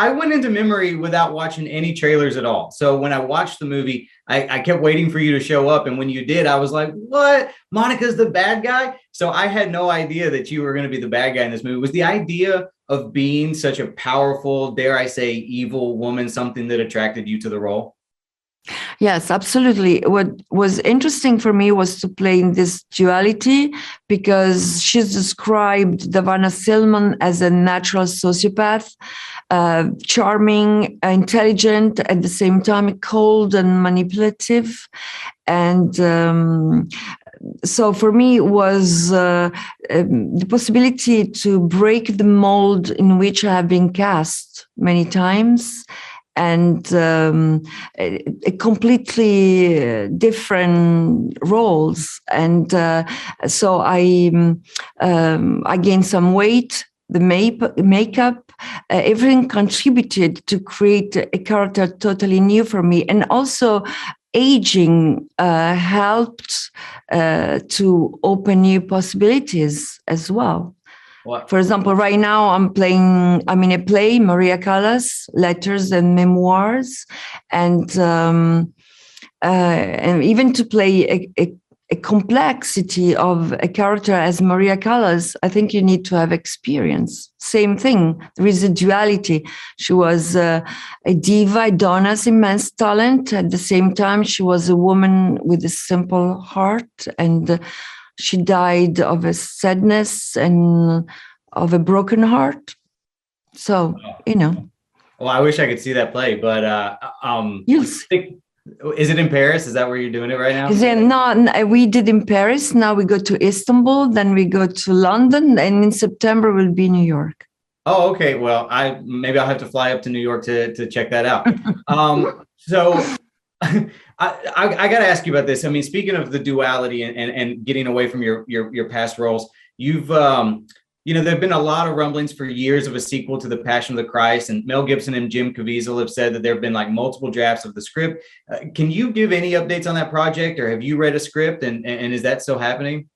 I went into Memory without watching any trailers at all. So when I watched the movie, I kept waiting for you to show up. And when you did, I was like, what? Monica's the bad guy? So I had no idea that you were going to be the bad guy in this movie. Was the idea of being such a powerful, dare I say, evil woman something that attracted you to the role? Yes, absolutely. What was interesting for me was to play in this duality, because she's described, Davana Silman, as a natural sociopath, charming, intelligent, at the same time cold and manipulative. And so for me, it was the possibility to break the mold in which I have been cast many times, and a completely different roles. And so I gained some weight, the makeup, everything contributed to create a character totally new for me. And also aging helped to open new possibilities as well. What? For example, right now I'm in a play, Maria Callas, Letters and Memoirs, and even to play a complexity of a character as Maria Callas, I think you need to have experience. Same thing, there is a duality. She was a diva, a Donna's immense talent. At the same time, she was a woman with a simple heart, and she died of a sadness and of a broken heart. So, Well, I wish I could see that play, but yes. Is it in Paris? Is that where you're doing it right now? No, we did in Paris. Now we go to Istanbul, then we go to London, and in September we'll be in New York. Oh, okay. Well, maybe I'll have to fly up to New York to check that out. So I got to ask you about this. I mean, speaking of the duality and getting away from your past roles, you've there have been a lot of rumblings for years of a sequel to The Passion of the Christ, and Mel Gibson and Jim Caviezel have said that there have been like multiple drafts of the script. Can you give any updates on that project, or have you read a script, and is that still happening?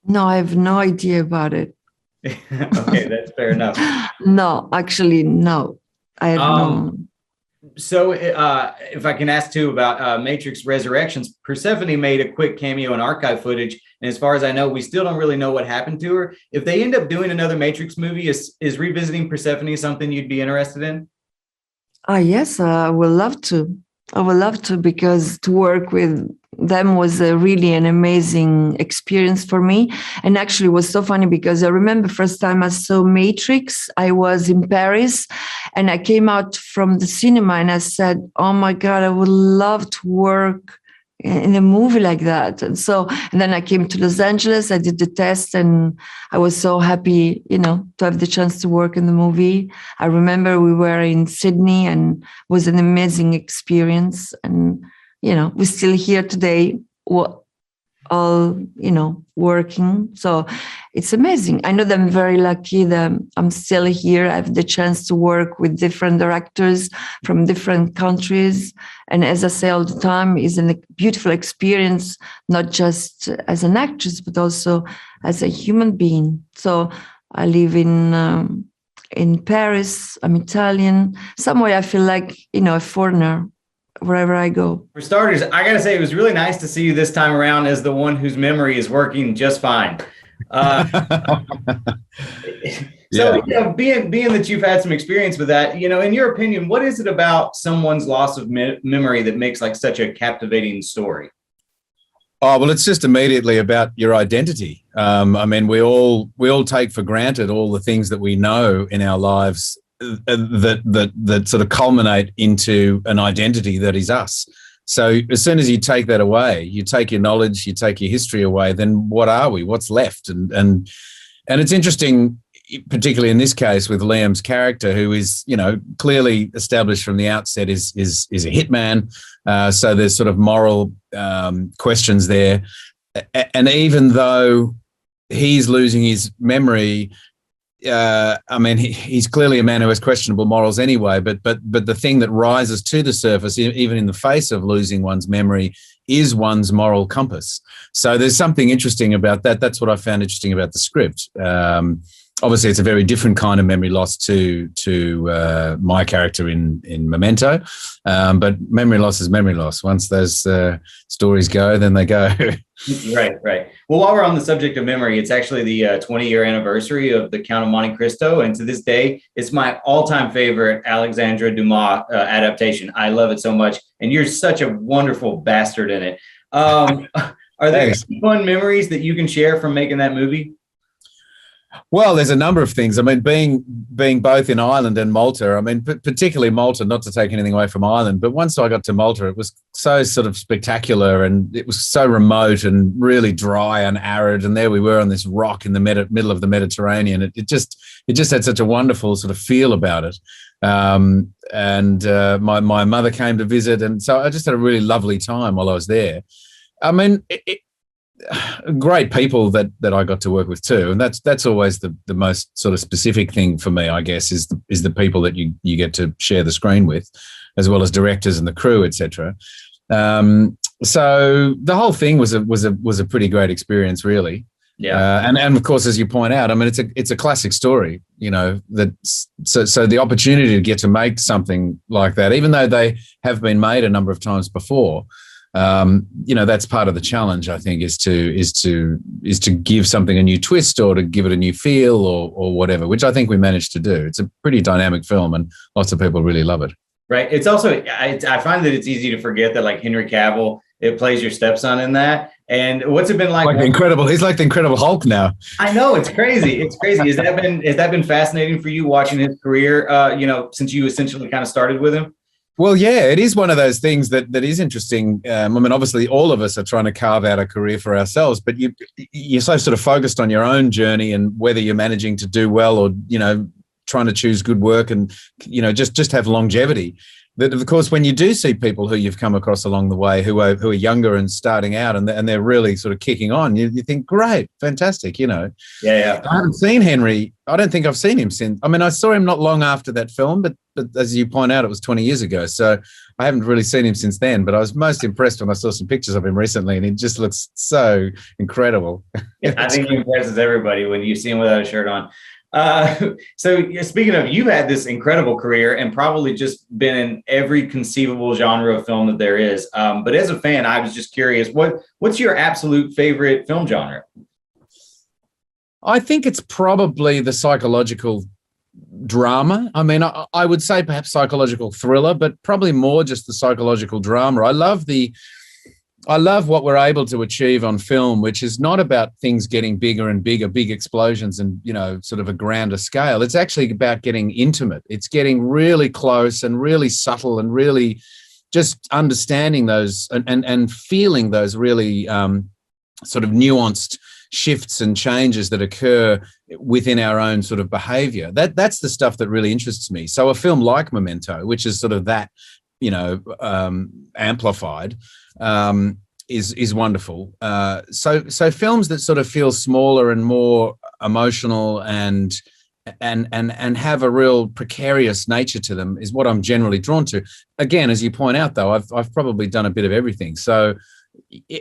No, I have no idea about it. Okay, that's fair enough. No, actually, no. I have no. So if I can ask too about Matrix Resurrections, Persephone made a quick cameo in archive footage. And as far as I know, we still don't really know what happened to her. If they end up doing another Matrix movie, is revisiting Persephone something you'd be interested in? Yes, I would love to. I would love to, because to work with them was really an amazing experience for me. And actually it was so funny, because I remember first time I saw Matrix, I was in Paris, and I came out from the cinema and I said, oh my God, I would love to work in a movie like that. And then I came to Los Angeles, I did the test, and I was so happy, to have the chance to work in the movie. I remember we were in Sydney, and it was an amazing experience. And, we're still here today, all, working. So it's amazing. I know that I'm very lucky that I'm still here. I have the chance to work with different directors from different countries. And as I say all the time, it's a beautiful experience, not just as an actress, but also as a human being. So I live in Paris. I'm Italian. Somewhere I feel like, a foreigner wherever I go. For starters, I got to say, it was really nice to see you this time around as the one whose memory is working just fine. So, being that you've had some experience with that, in your opinion, what is it about someone's loss of memory that makes like such a captivating story? Oh, well, it's just immediately about your identity. I mean, we all take for granted all the things that we know in our lives that sort of culminate into an identity that is us. So as soon as you take that away, you take your knowledge, you take your history away, then what are we? What's left? And it's interesting, particularly in this case with Liam's character, who is, clearly established from the outset is a hitman. So there's sort of moral questions there. And even though he's losing his memory, I mean, he's clearly a man who has questionable morals anyway, but the thing that rises to the surface, even in the face of losing one's memory, is one's moral compass. So there's something interesting about that. That's what I found interesting about the script. obviously it's a very different kind of memory loss to my character in Memento, but memory loss is memory loss. Once those stories go, then they go. Right. Well, while we're on the subject of memory, it's actually the 20-year anniversary of The Count of Monte Cristo, and to this day, it's my all-time favorite Alexandre Dumas adaptation. I love it so much, and you're such a wonderful bastard in it. Are there any fun memories that you can share from making that movie? Well, there's a number of things. I mean, being both in Ireland and Malta, I mean, particularly Malta, not to take anything away from Ireland, but once I got to Malta, it was so sort of spectacular and it was so remote and really dry and arid. And there we were on this rock in the middle of the Mediterranean. It just had such a wonderful sort of feel about it. My mother came to visit. And so I just had a really lovely time while I was there. I mean, great people that I got to work with too, and that's always the most sort of specific thing for me, I guess, is the people that you get to share the screen with, as well as directors and the crew, etc. So the whole thing was a pretty great experience, really. Yeah, and of course, as you point out, I mean, it's a classic story, you know. So the opportunity to get to make something like that, even though they have been made a number of times before. You know, that's part of the challenge, I think, is to give something a new twist or to give it a new feel or whatever, which I think we managed to do. It's a pretty dynamic film and lots of people really love it. Right. It's also, I find that it's easy to forget that, like, Henry Cavill, it plays your stepson in that. And what's it been like? Like incredible. He's like the Incredible Hulk now. I know, it's crazy. It's crazy. Has that been fascinating for you watching his career? You know, since you essentially kind of started with him. Well, yeah, it is one of those things that is interesting. I mean, obviously, all of us are trying to carve out a career for ourselves, but you're so sort of focused on your own journey and whether you're managing to do well or, you know, trying to choose good work and, you know, just have longevity. That, of course, when you do see people who you've come across along the way who are younger and starting out and they're really sort of kicking on, you think, great, fantastic, you know. Yeah. I haven't seen Henry. I don't think I've seen him since. I mean, I saw him not long after that film, but as you point out, it was 20 years ago. So I haven't really seen him since then. But I was most impressed when I saw some pictures of him recently, and he just looks so incredible. Yeah, I think he impresses everybody when you see him without a shirt on. So speaking of, you've had this incredible career and probably just been in every conceivable genre of film that there is. But as a fan, I was just curious, what's your absolute favorite film genre? I think it's probably the psychological drama. I mean, I would say perhaps psychological thriller, but probably more just the psychological drama. I love what we're able to achieve on film, which is not about things getting bigger and bigger, big explosions and, you know, sort of a grander scale. It's actually about getting intimate. It's getting really close and really subtle and really just understanding those and feeling those really sort of nuanced shifts and changes that occur within our own sort of behavior. That's the stuff that really interests me. So a film like Memento, which is sort of that, you know, amplified, is wonderful. So films that sort of feel smaller and more emotional and have a real precarious nature to them is what I'm generally drawn to. Again, as you point out, though, I've probably done a bit of everything. So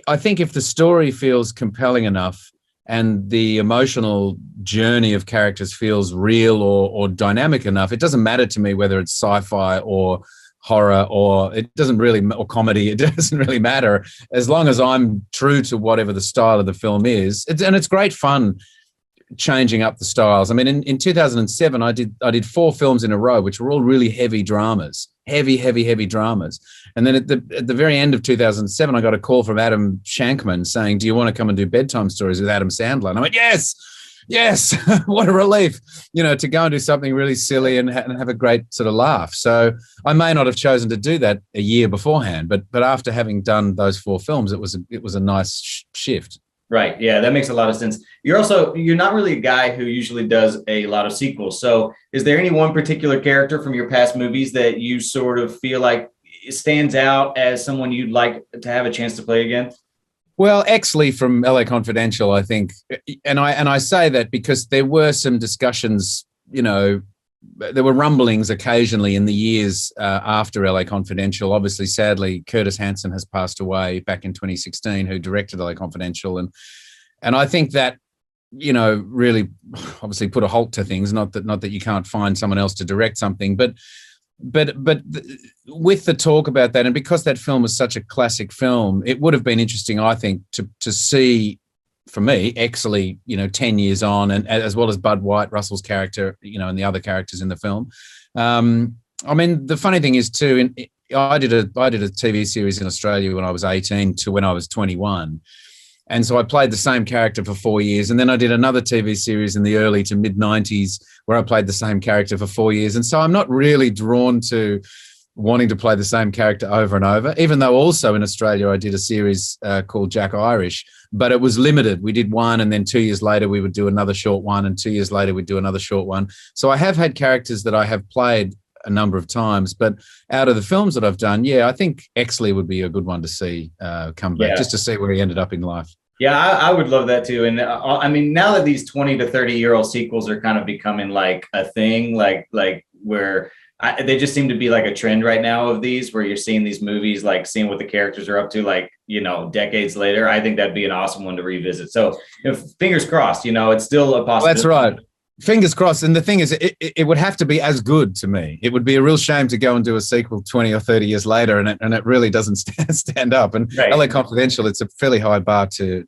I think if the story feels compelling enough and the emotional journey of characters feels real or dynamic enough, it doesn't matter to me whether it's sci-fi or horror or comedy. It doesn't really matter as long as I'm true to whatever the style of the film is. It's great fun changing up the styles. I mean, in 2007, I did 4 films in a row, which were all really heavy dramas, heavy dramas. And then at the very end of 2007, I got a call from Adam Shankman saying, "Do you want to come and do bedtime stories with Adam Sandler?" And I went, yes, what a relief, you know, to go and do something really silly and have a great sort of laugh. So I may not have chosen to do that a year beforehand, but after having done those 4 films, it was a nice shift. Right. Yeah, that makes a lot of sense. You're not really a guy who usually does a lot of sequels. So is there any one particular character from your past movies that you sort of feel like stands out as someone you'd like to have a chance to play again? Well, Exley from LA Confidential, I think, and I say that because there were some discussions, you know, there were rumblings occasionally in the years after LA Confidential. Obviously, sadly, Curtis Hanson has passed away back in 2016, who directed LA Confidential. And I think that really obviously put a halt to things. Not that you can't find someone else to direct something, but with the talk about that, and because that film was such a classic film, it would have been interesting, I think, to see, for me, Exley, 10 years on, and as well as Bud White, Russell's character, and the other characters in the film. I mean, the funny thing is too, I did a TV series in Australia when I was 18 to when I was 21. And so I played the same character for 4 years. And then I did another TV series in the early to mid 90s where I played the same character for 4 years. And so I'm not really drawn to wanting to play the same character over and over, even though also in Australia I did a series called Jack Irish, but it was limited. We did one, and then 2 years later we would do another short one, and 2 years later we'd do another short one. So I have had characters that I have played a number of times, but out of the films that I've done, I think Exley would be a good one to see come back, just to see where he ended up in life. Yeah, I would love that too. And I mean, now that these 20 to 30-year-old sequels are kind of becoming like a thing, like where they just seem to be like a trend right now of these, where you're seeing these movies, like seeing what the characters are up to, like, decades later. I think that'd be an awesome one to revisit. So fingers crossed, it's still a possibility. That's right. Fingers crossed. And the thing is, it would have to be as good to me. It would be a real shame to go and do a sequel 20 or 30 years later and it really doesn't stand up. And right. LA Confidential, it's a fairly high bar to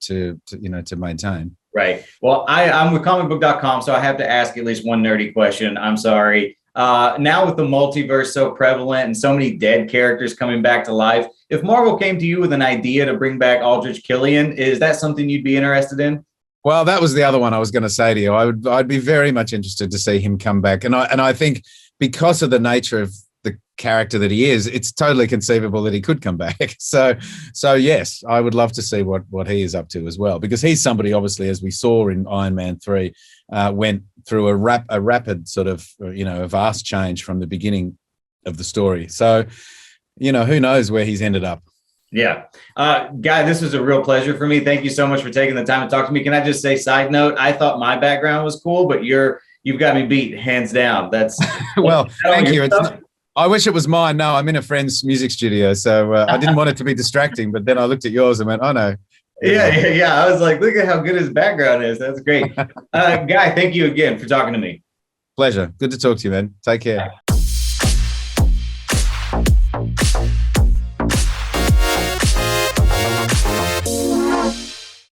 maintain. Right. Well, I'm with Comicbook.com, so I have to ask at least one nerdy question. I'm sorry. Now with the multiverse so prevalent and so many dead characters coming back to life, if Marvel came to you with an idea to bring back Aldrich Killian, is that something you'd be interested in? Well, that was the other one I was going to say to you. I'd be very much interested to see him come back. And I think because of the nature of the character that he is, it's totally conceivable that he could come back. So yes, I would love to see what he is up to as well, because he's somebody, obviously, as we saw in Iron Man 3, went through a rapid sort of, a vast change from the beginning of the story. So, who knows where he's ended up. Yeah. Guy, this was a real pleasure for me. Thank you so much for taking the time to talk to me. Can I just say, side note, I thought my background was cool, but you've got me beat hands down. That's well, thank you. I wish it was mine. No, I'm in a friend's music studio, so I didn't want it to be distracting, but then I looked at yours and went, oh no. Yeah. I was like, look at how good his background is. That's great. Guy, thank you again for talking to me. Pleasure. Good to talk to you, man. Take care.